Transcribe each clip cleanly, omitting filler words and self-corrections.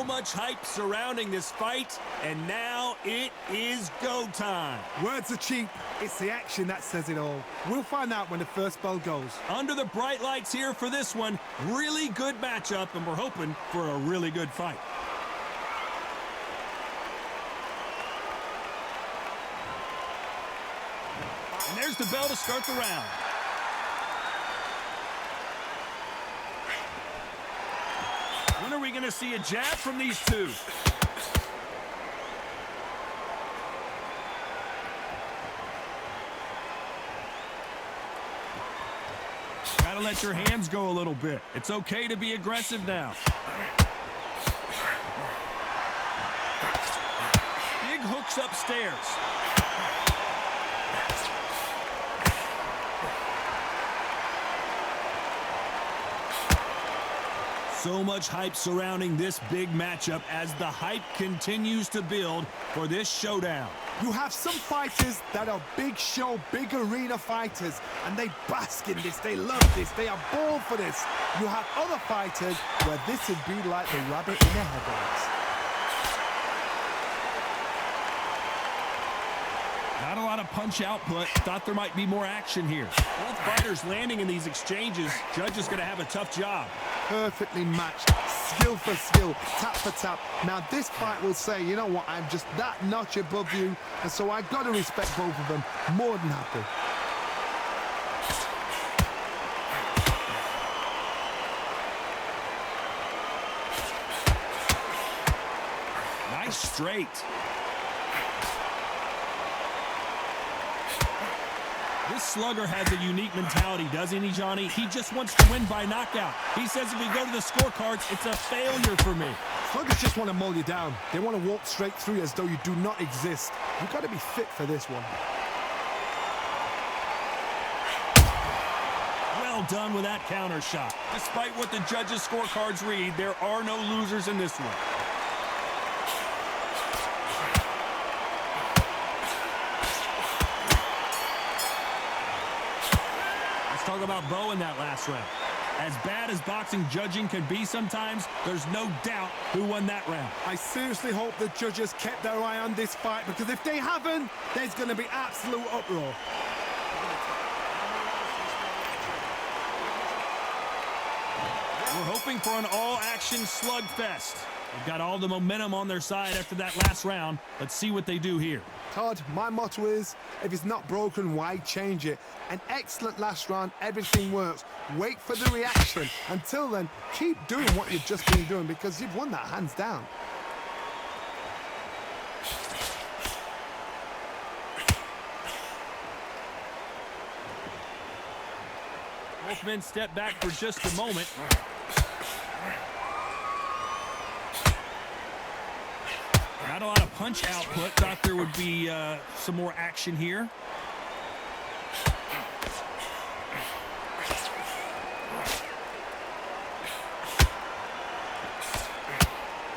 So much hype surrounding this fight, and now it is go time. Words are cheap. It's the action that says it all. We'll find out when the first bell goes. Under the bright lights here for this one. Really good matchup, and we're hoping for a really good fight. And there's the bell to start the round. When are we going to see a jab from these two? Gotta let your hands go a little bit. It's okay to be aggressive now. Big hooks upstairs. So much hype surrounding this big matchup as the hype continues to build for this showdown. You have some fighters that are big show, big arena fighters, and they bask in this, they love this, they are born for this. You have other fighters where this would be like the rabbit in the headlights. Not a lot of punch output. Thought there might be more action here. Both fighters landing in these exchanges. Judge is going to have a tough job. Perfectly matched, skill for skill, tap for tap. Now this fight will say, you know what, I'm just that notch above you, and so I've got to respect both of them. More than happy. Nice straight. This slugger has a unique mentality, doesn't he, Johnny? He just wants to win by knockout. He says if we go to the scorecards, it's a failure for me. Sluggers just want to mow you down. They want to walk straight through you as though you do not exist. You've got to be fit for this one. Well done with that counter shot. Despite what the judges' scorecards read, there are no losers in this one. Talk about Bowe in that last round. As bad as boxing judging can be sometimes, there's no doubt who won that round. I seriously hope the judges kept their eye on this fight, because if they haven't, there's going to be absolute uproar. We're hoping for an all-action slugfest. They've got all the momentum on their side after that last round. Let's see what they do here. Todd, my motto is, if it's not broken, why change it? An excellent last round, everything works. Wait for the reaction. Until then, keep doing what you've just been doing, because you've won that hands down. Both men step back for just a moment. Not a lot of punch output. Thought there would be some more action here.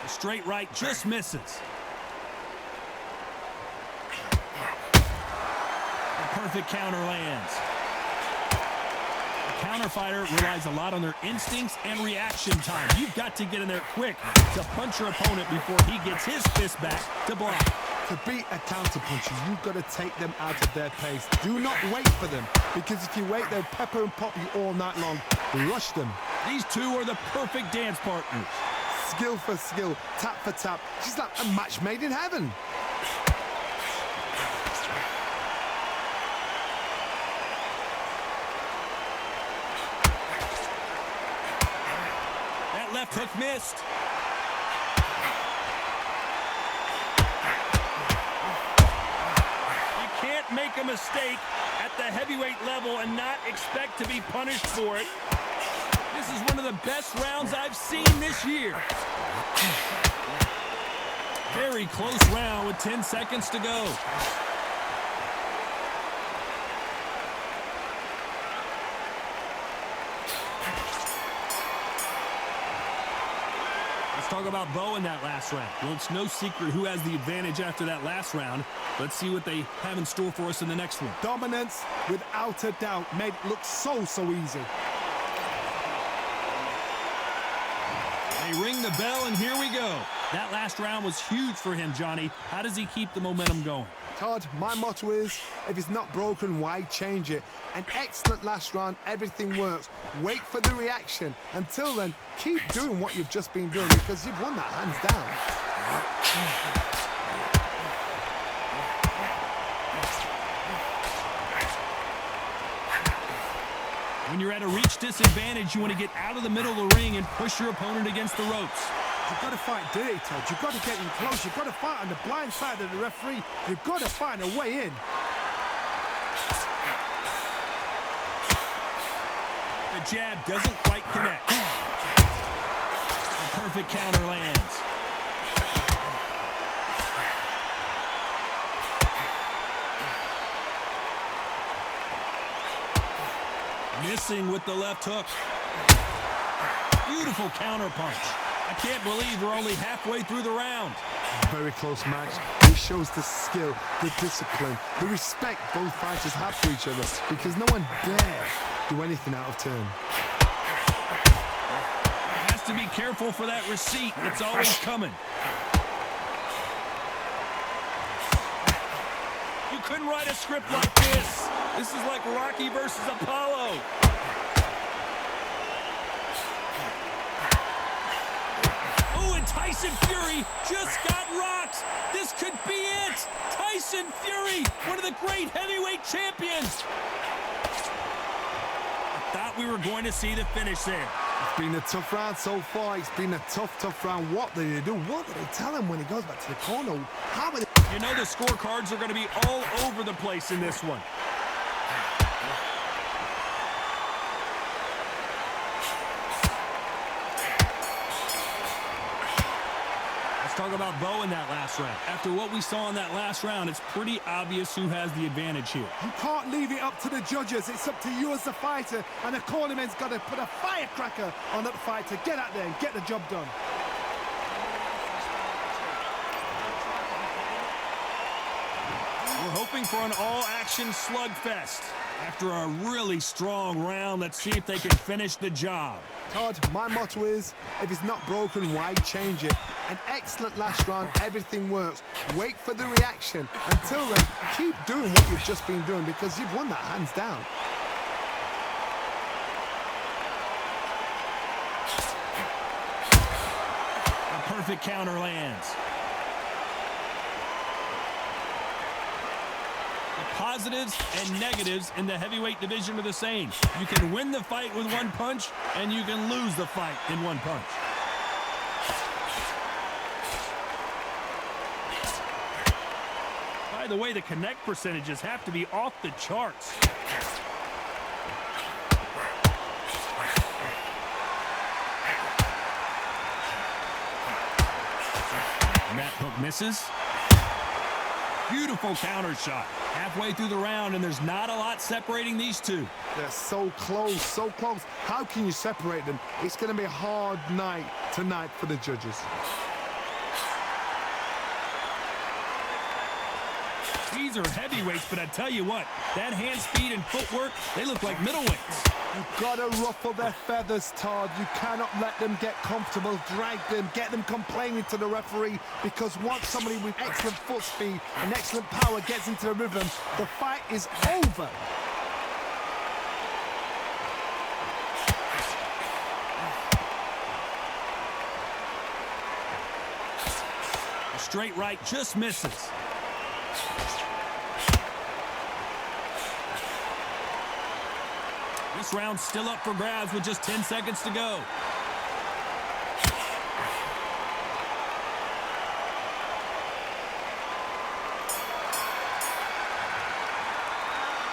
The straight right just misses. The perfect counter lands. The counter fighter relies a lot on their instincts and reaction time. You've got to get in there quick to punch your opponent before he gets his fist back to block. To beat a counter puncher, you've got to take them out of their pace. Do not wait for them, because if you wait, they'll pepper and pop you all night long. Rush them. These two are the perfect dance partners. Skill for skill, tap for tap. She's like a match made in heaven. That left hook missed. You can't make a mistake at the heavyweight level and not expect to be punished for it. This is one of the best rounds I've seen this year. Very close round with 10 seconds to go. Let's talk about Bowe in that last round. Well, it's no secret who has the advantage after that last round. Let's see what they have in store for us in the next one. Dominance, without a doubt, made it look so easy. They ring the bell, and here we go. That last round was huge for him, Johnny. How does he keep the momentum going? Todd, my motto is, if it's not broken, why change it? An excellent last round, everything works. Wait for the reaction. Until then, keep doing what you've just been doing because you've won that hands down. When you're at a reach disadvantage, you want to get out of the middle of the ring and push your opponent against the ropes. You've got to fight dirty, Todd. You've got to get in close. You've got to fight on the blind side of the referee. You've got to find a way in. The jab doesn't quite connect. A perfect counter lands. Missing with the left hook. Beautiful counter punch. I can't believe we're only halfway through the round. Very close match. This shows the skill, the discipline, the respect both fighters have for each other because no one dare do anything out of turn. Has to be careful for that receipt. It's always coming. You couldn't write a script like this. This is like Rocky versus Apollo. Tyson Fury just got rocked. This could be it. Tyson Fury, one of the great heavyweight champions. I thought we were going to see the finish there. It's been a tough round so far. It's been a tough round. What do they do? What do they tell him when he goes back to the corner? How many? You know the scorecards are going to be all over the place in this one. Talk about Bowe in that last round. After what we saw in that last round, it's pretty obvious who has the advantage here. You can't leave it up to the judges. It's up to you as the fighter, and the cornerman's got to put a firecracker on that fighter. Get out there and get the job done. We're hoping for an all-action slugfest. After a really strong round, let's see if they can finish the job. Todd, my motto is, if it's not broken, why change it? An excellent last round, everything works. Wait for the reaction. Until then, keep doing what you've just been doing because you've won that hands down. A perfect counter lands. Positives and negatives in the heavyweight division are the same. You can win the fight with one punch, and you can lose the fight in one punch. By the way, the connect percentages have to be off the charts. And that hook misses. Beautiful counter shot. Halfway through the round, and there's not a lot separating these two. They're so close, so close. How can you separate them? It's going to be a hard night tonight for the judges. These are heavyweights, but I tell you what, that hand speed and footwork, they look like middleweights. You've got to ruffle their feathers, Todd. You cannot let them get comfortable, drag them, get them complaining to the referee, because once somebody with excellent foot speed and excellent power gets into the rhythm, the fight is over. A straight right just misses. This round's still up for grabs with just 10 seconds to go.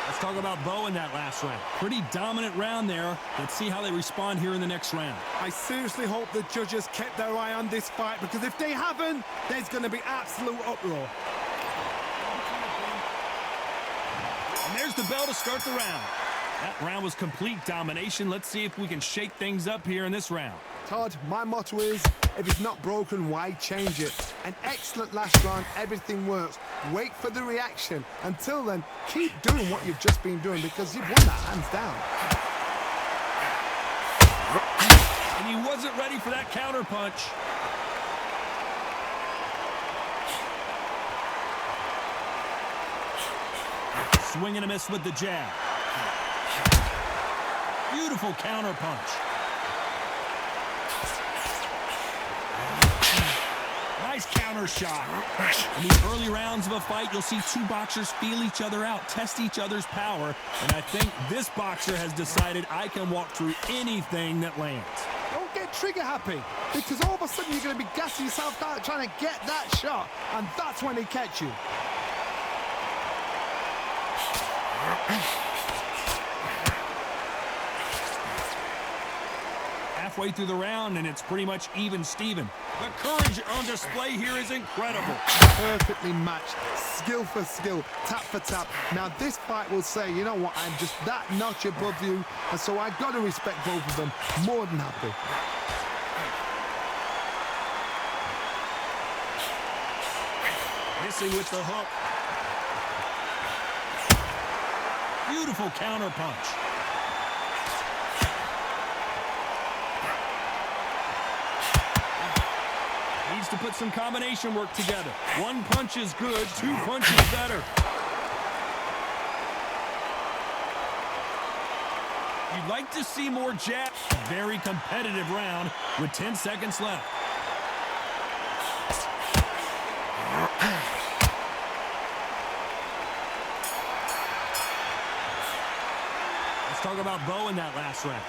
Let's talk about Bowe in that last round. Pretty dominant round there. Let's see how they respond here in the next round. I seriously hope the judges kept their eye on this fight, because if they haven't, there's going to be absolute uproar. And there's the bell to start the round. That round was complete domination. Let's see if we can shake things up here in this round. Todd, my motto is, if it's not broken, why change it? An excellent last round, everything works. Wait for the reaction. Until then, keep doing what you've just been doing because you've won that hands down. And he wasn't ready for that counter punch. Swing and a miss with the jab. Beautiful counter punch. Nice counter shot. In the early rounds of a fight, you'll see two boxers feel each other out, test each other's power, and I think this boxer has decided I can walk through anything that lands. Don't get trigger happy, because all of a sudden you're going to be gassing yourself out trying to get that shot, and that's when they catch you. Halfway through the round, and it's pretty much even Steven. The courage on display here is incredible. Perfectly matched, skill for skill, tap for tap. Now this fight will say, you know what, I'm just that notch above you, and so I've got to respect both of them. More than happy. Missing with the hook. Beautiful counter punch. Needs to put some combination work together. One punch is good, two punches better. You'd like to see more jabs. Very competitive round with 10 seconds left. Let's talk about Bowe in that last round.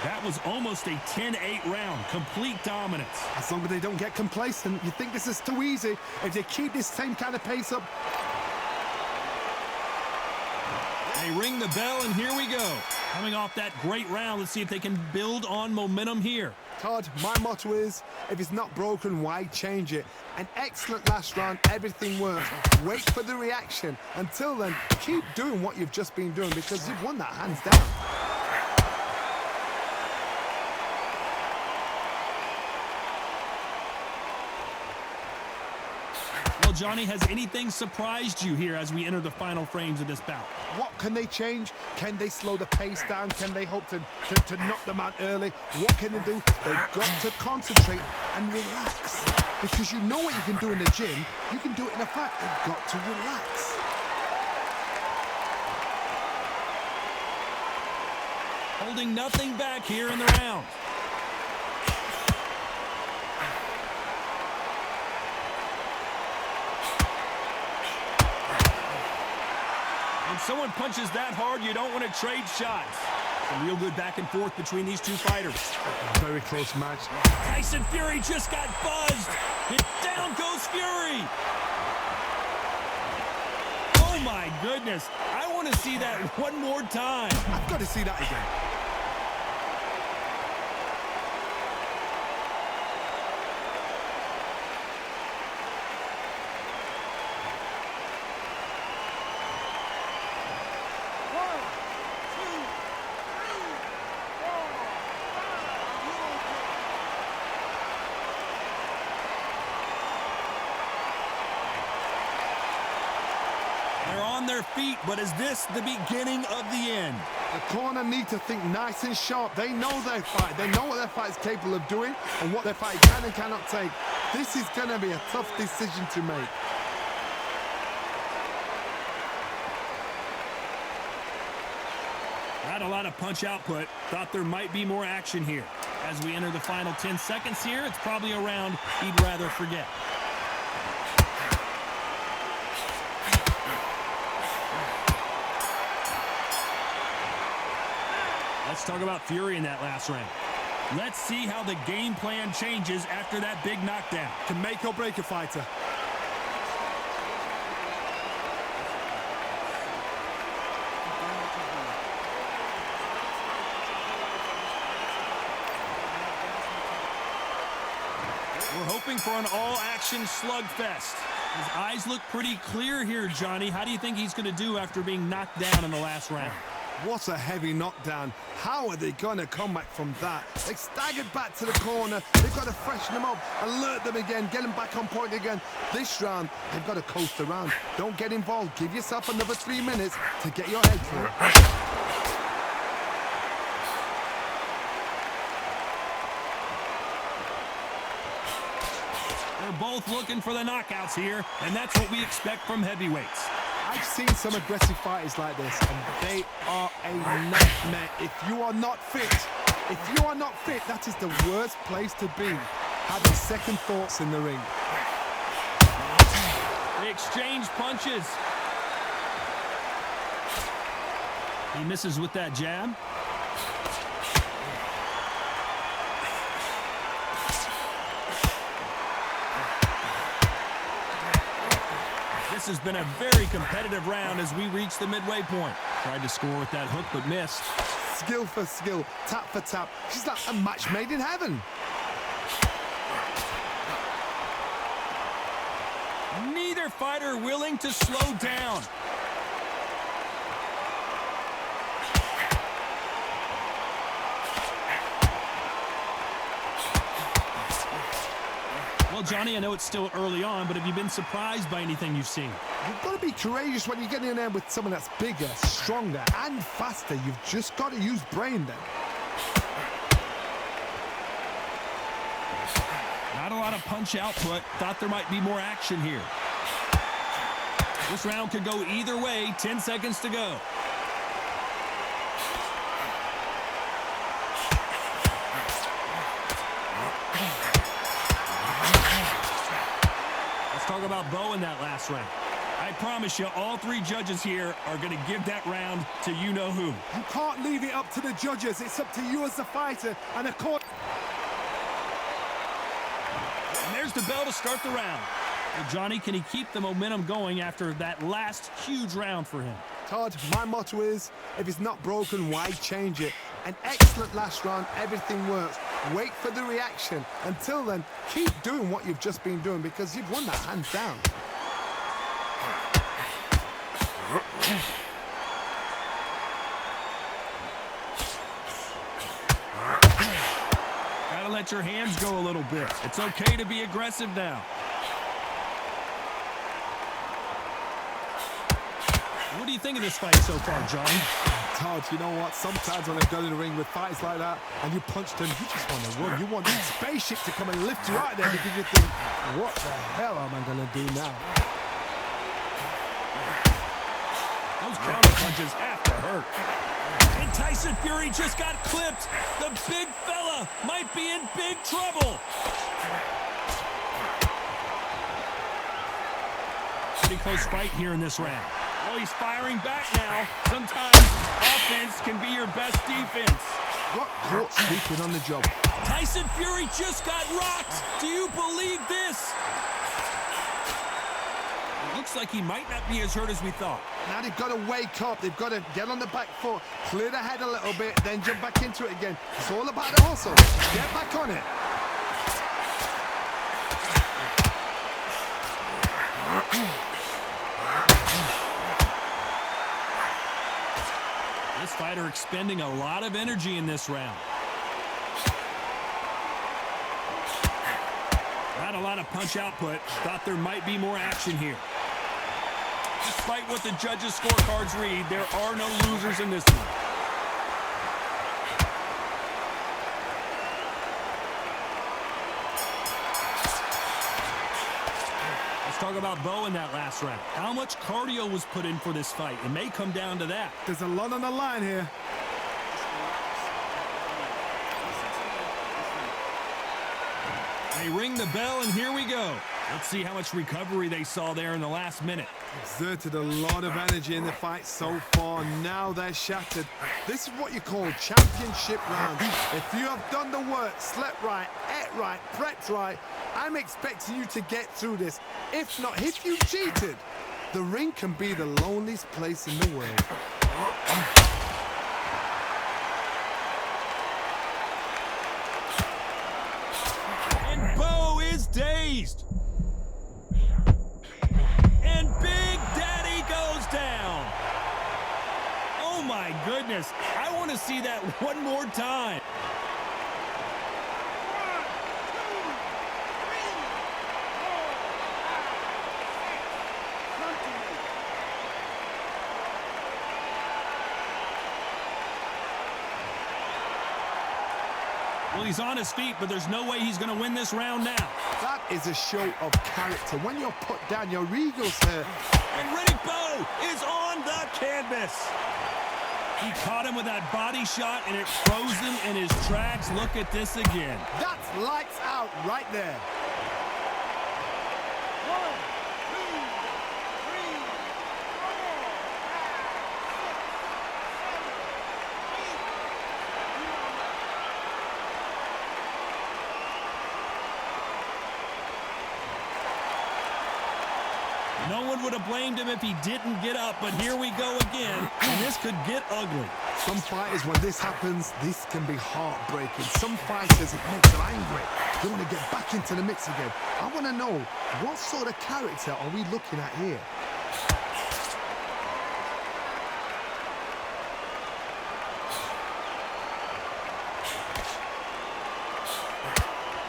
That was almost a 10-8 round, complete dominance. As long as they don't get complacent, you think this is too easy. If they keep this same kind of pace up. They ring the bell, and here we go. Coming off that great round, let's see if they can build on momentum here. Todd, my motto is, if it's not broken, why change it? An excellent last round, everything works. Wait for the reaction. Until then, keep doing what you've just been doing, because you've won that hands down. Well, Johnny, has anything surprised you here as we enter the final frames of this bout? What can they change? Can they slow the pace down? Can they hope to knock them out early? What can they do? They've got to concentrate and relax. Because you know what you can do in the gym, you can do it in a fight. They've got to relax. Holding nothing back here in the round. When someone punches that hard, you don't want to trade shots. Some real good back and forth between these two fighters. Very close match. Tyson Fury just got buzzed. And down goes Fury. Oh, my goodness. I want to see that one more time. I've got to see that again. They're on their feet, but is this the beginning of the end? The corner need to think nice and sharp. They know their fight. They know what their fight is capable of doing and what their fight can and cannot take. This is going to be a tough decision to make. Not a lot of punch output. Thought there might be more action here. As we enter the final 10 seconds here, it's probably a round he'd rather forget. Let's talk about Fury in that last round. Let's see how the game plan changes after that big knockdown. Can make or break a fighter. We're hoping for an all-action slugfest. His eyes look pretty clear here, Johnny. How do you think he's going to do after being knocked down in the last round? What a heavy knockdown. How are they going to come back from that? They staggered back to the corner. They've got to freshen them up, alert them again, get them back on point again. This round, they've got to coast around. Don't get involved. Give yourself another 3 minutes to get your head through. both looking for the knockouts here, and that's what we expect from heavyweights. I've seen some aggressive fighters like this, and they are a nightmare. If you are not fit, that is the worst place to be. Having second thoughts in the ring. They exchange punches. He misses with that jab. This has been a very competitive round as we reach the midway point. Tried to score with that hook, but missed. Skill for skill, tap for tap. She's like a match made in heaven. Neither fighter willing to slow down. Well, Johnny, I know it's still early on, but have you been surprised by anything you've seen? You've got to be courageous when you get in there with someone that's bigger, stronger, and faster. You've just got to use brain then. Not a lot of punch output. Thought there might be more action here. This round could go either way. 10 seconds to go. Talk about Bowe in that last round. I promise you, all three judges here are going to give that round to you-know-who. You can't leave it up to the judges. It's up to you as the fighter. And of course... And there's the bell to start the round. Well, Johnny, can he keep the momentum going after that last huge round for him? Todd, my motto is, if it's not broken, why change it? An excellent last round, everything works. Wait for the reaction. Until then, keep doing what you've just been doing because you've won that hands down. Gotta let your hands go a little bit. It's okay to be aggressive now. What do you think of this fight so far, John? Todd, you know what? Sometimes when I go in the ring with fights like that and you punch them, you just want to run. You want that spaceship to come and lift you out there because you think, what the hell am I going to do now? Those counter punches have to hurt. And Tyson Fury just got clipped. The big fella might be in big trouble. Pretty close fight here in this round. Oh, he's firing back now. Sometimes offense can be your best defense. What caught sleeping on the job? Tyson Fury just got rocked. Do you believe this? It looks like he might not be as hurt as we thought. Now they've got to wake up. They've got to get on the back foot, clear the head a little bit, then jump back into it again. It's all about the hustle. Get back on it. This fighter expending a lot of energy in this round. Not a lot of punch output. Thought there might be more action here. Despite what the judges' scorecards read, there are no losers in this one. Talk about Bowe in that last round. How much cardio was put in for this fight? It may come down to that. There's a lot on the line here. They ring the bell, and here we go. Let's see how much recovery they saw there in the last minute. Exerted a lot of energy in the fight so far. Now they're shattered. This is what you call championship round. If you have done the work, slept right, ate right, prepped right, I'm expecting you to get through this. If not, if you cheated, the ring can be the loneliest place in the world. And Bowe is dazed. And Big Daddy goes down. Oh my goodness. I want to see that one more time. Well, he's on his feet, but there's no way he's going to win this round now. That is a show of character. When you're put down, your ego's hurt. And Riddick Bowe is on the canvas. He caught him with that body shot, and it froze him in his tracks. Look at this again. That's lights out right there. 1, 2, 3, 4, 5, 6, 7, 8. No one would have blamed him if he didn't get up, but here we go again, and this could get ugly. Some fighters, when this happens, this can be heartbreaking. Some fighters, it makes them angry. They want to get back into the mix again. I want to know, what sort of character are we looking at here?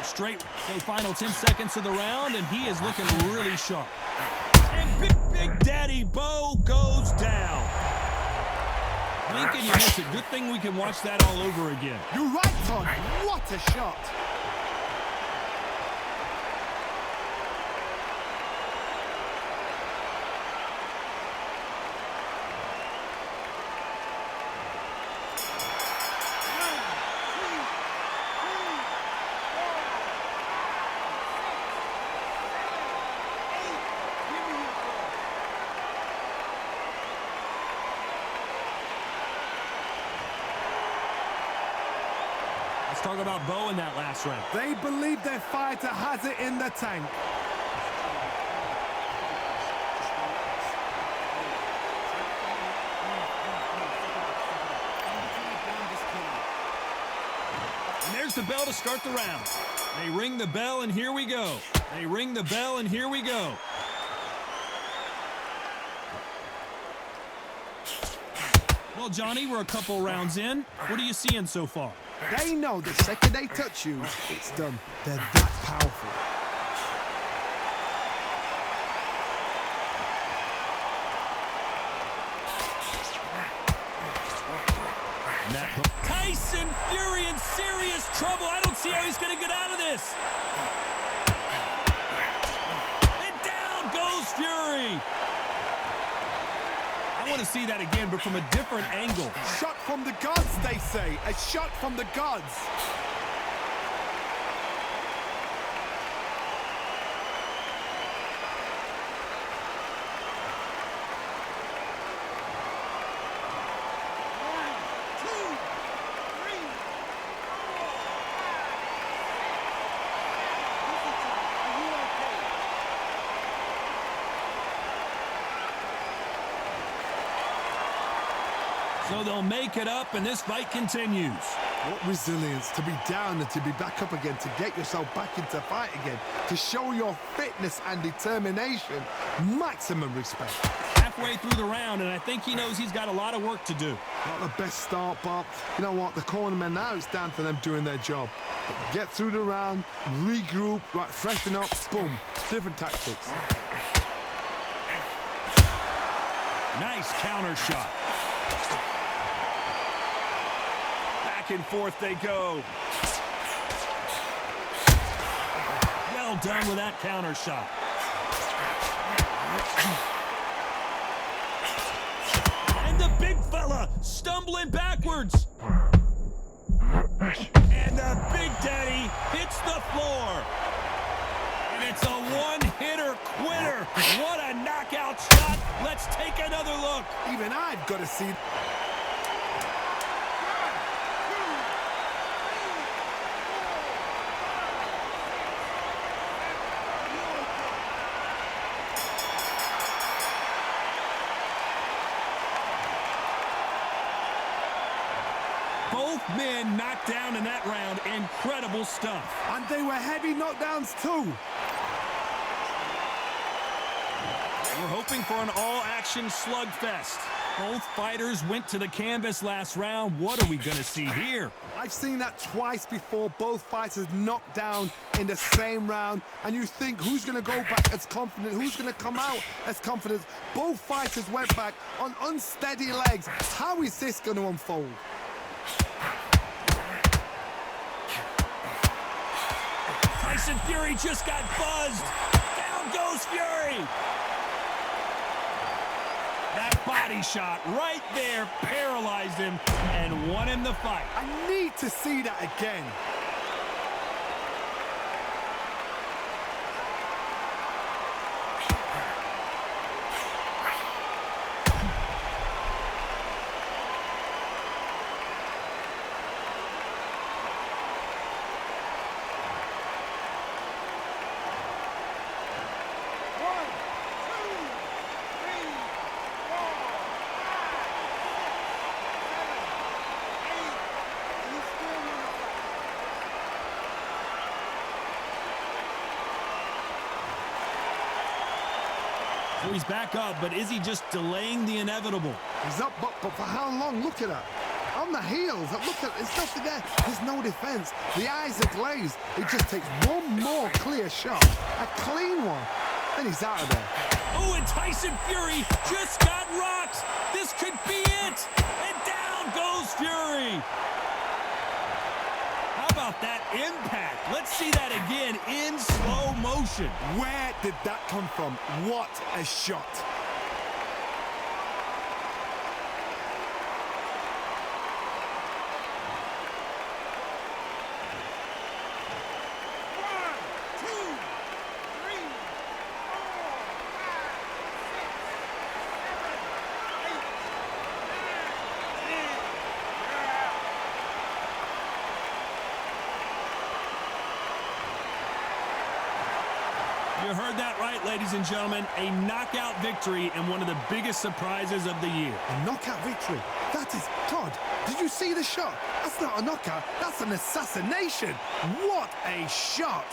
Straight, so final 10 seconds of the round, and he is looking really sharp. And Big Daddy Bowe goes down. Lincoln, you missed it. Good thing we can watch that all over again. You're right, Todd. What a shot. Let's talk about Bowe in that last round. They believe their fighter has it in the tank. And there's the bell to start the round. They ring the bell, and here we go. They ring the bell, and here we go. Well, Johnny, we're a couple rounds in. What are you seeing so far? They know the second they touch you, it's done. They're that powerful. Tyson Fury in serious trouble. I don't see how he's going to get out of this. And down goes Fury. I want to see that again, but from a different angle. Shot from the gods, they say. A shot from the gods. So they'll make it up, and this fight continues. What resilience to be down and to be back up again, to get yourself back into fight again, to show your fitness and determination. Maximum respect. Halfway through the round, and I think he knows he's got a lot of work to do. Not the best start, but you know what? The cornermen now, it's down to them doing their job. Get through the round, regroup, right, freshen up, boom. Different tactics. Nice counter shot. Back and forth they go. Well done with that counter shot. And the big fella stumbling backwards. And the Big Daddy hits the floor. And it's a one-hitter quitter. What a knockout shot. Let's take another look. Even I've got to see. Both men knocked down in that round. Incredible stuff. And they were heavy knockdowns too. We're hoping for an all-action slugfest. Both fighters went to the canvas last round. What are we going to see here? I've seen that twice before. Both fighters knocked down in the same round. And you think, who's going to go back as confident? Who's going to come out as confident? Both fighters went back on unsteady legs. How is this going to unfold? Tyson Fury just got buzzed. Down goes Fury. That body shot right there paralyzed him and won him the fight. I need to see that again. So he's back up, but is he just delaying the inevitable? He's up, but for how long? Look at that. On the heels. Look at it's nothing there. There's no defense. The eyes are glazed. It just takes one more clear shot. A clean one. Then he's out of there. Oh, and Tyson Fury just got rocked. This could be it. And down goes Fury. How about that impact? Let's see that again in slow motion. Where did that come from? What a shot. You heard that right, ladies and gentlemen. A knockout victory and one of the biggest surprises of the year. A knockout victory. That is God. Did you see the shot? That's not a knockout. That's an assassination. What a shot.